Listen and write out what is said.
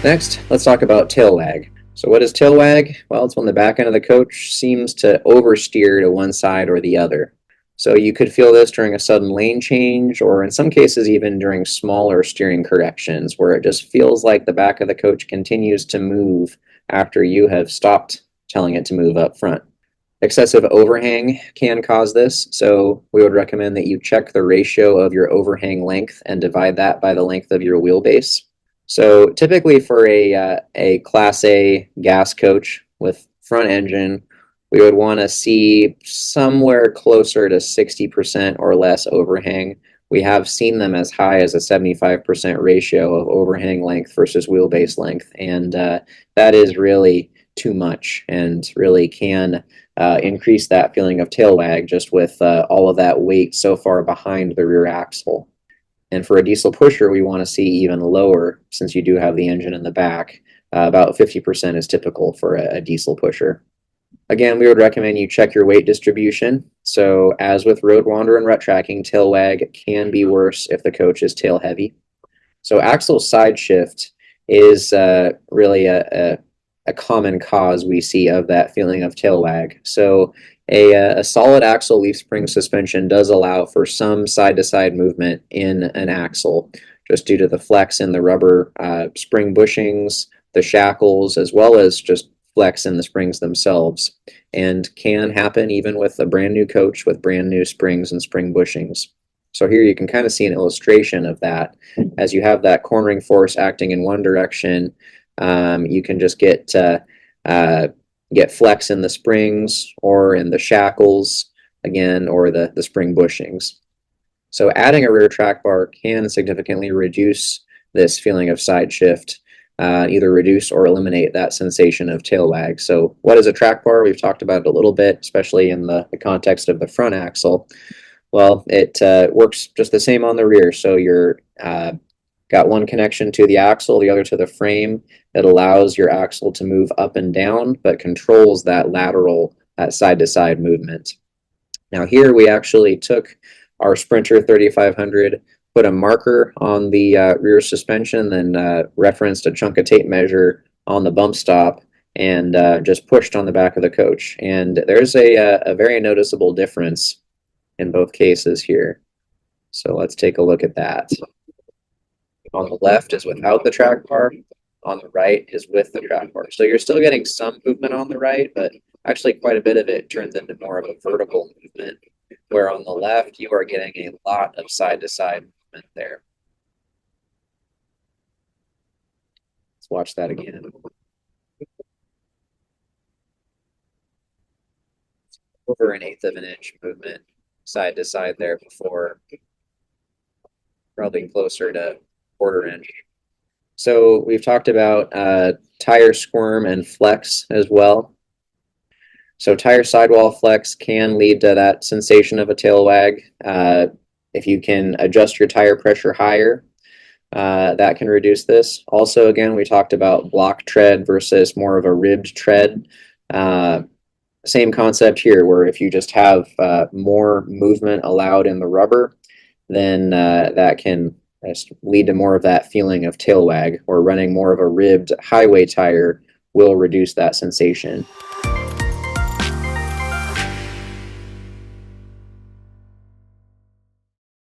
Next, let's talk about tail wag. So what is tail wag? Well, it's when the back end of the coach seems to oversteer to one side or the other. So you could feel this during a sudden lane change, or in some cases even during smaller steering corrections, where it just feels like the back of the coach continues to move after you have stopped telling it to move up front. Excessive overhang can cause this, so we would recommend that you check the ratio of your overhang length and divide that by the length of your wheelbase. So typically for a Class A gas coach with front engine, we would want to see somewhere closer to 60% or less overhang. We have seen them as high as a 75% ratio of overhang length versus wheelbase length, and that is really too much and really can increase that feeling of tail wag just with all of that weight so far behind the rear axle. And for a diesel pusher, we want to see even lower since you do have the engine in the back. About 50% is typical for a diesel pusher. Again, we would recommend you check your weight distribution. So as with road wander and rut tracking, tail wag can be worse if the coach is tail heavy. So axle side shift is really a common cause we see of that feeling of tail wag. So a solid axle leaf spring suspension does allow for some side-to-side movement in an axle, just due to the flex in the rubber spring bushings, the shackles, as well as just flex in the springs themselves, and can happen even with a brand new coach with brand new springs and spring bushings. So here you can kind of see an illustration of that. As you have that cornering force acting in one direction, you can just get flex in the springs or in the shackles again, or the spring bushings. So adding a rear track bar can significantly reduce this feeling of side shift, either reduce or eliminate that sensation of tail wag. So what is a track bar? We've talked about it a little bit, especially in the context of the front axle. Well, it works just the same on the rear. So you're got one connection to the axle, the other to the frame. It allows your axle to move up and down, but controls that lateral, side-to-side movement. Now here we actually took our Sprinter 3500, put a marker on the rear suspension, then referenced a chunk of tape measure on the bump stop, and just pushed on the back of the coach. And there's a very noticeable difference in both cases here. So let's take a look at that. On the left is without the track bar, on the right is with the track bar. So you're still getting some movement on the right, but actually quite a bit of it turns into more of a vertical movement, where on the left you are getting a lot of side-to-side movement there. Let's watch that again. Over an eighth of an inch movement side to side there before, probably closer to quarter inch. So we've talked about tire squirm and flex as well. So tire sidewall flex can lead to that sensation of a tail wag. If you can adjust your tire pressure higher, that can reduce this. Also, again, we talked about block tread versus more of a ribbed tread. Same concept here, where if you just have more movement allowed in the rubber, then that can lead to more of that feeling of tail wag, or running more of a ribbed highway tire will reduce that sensation.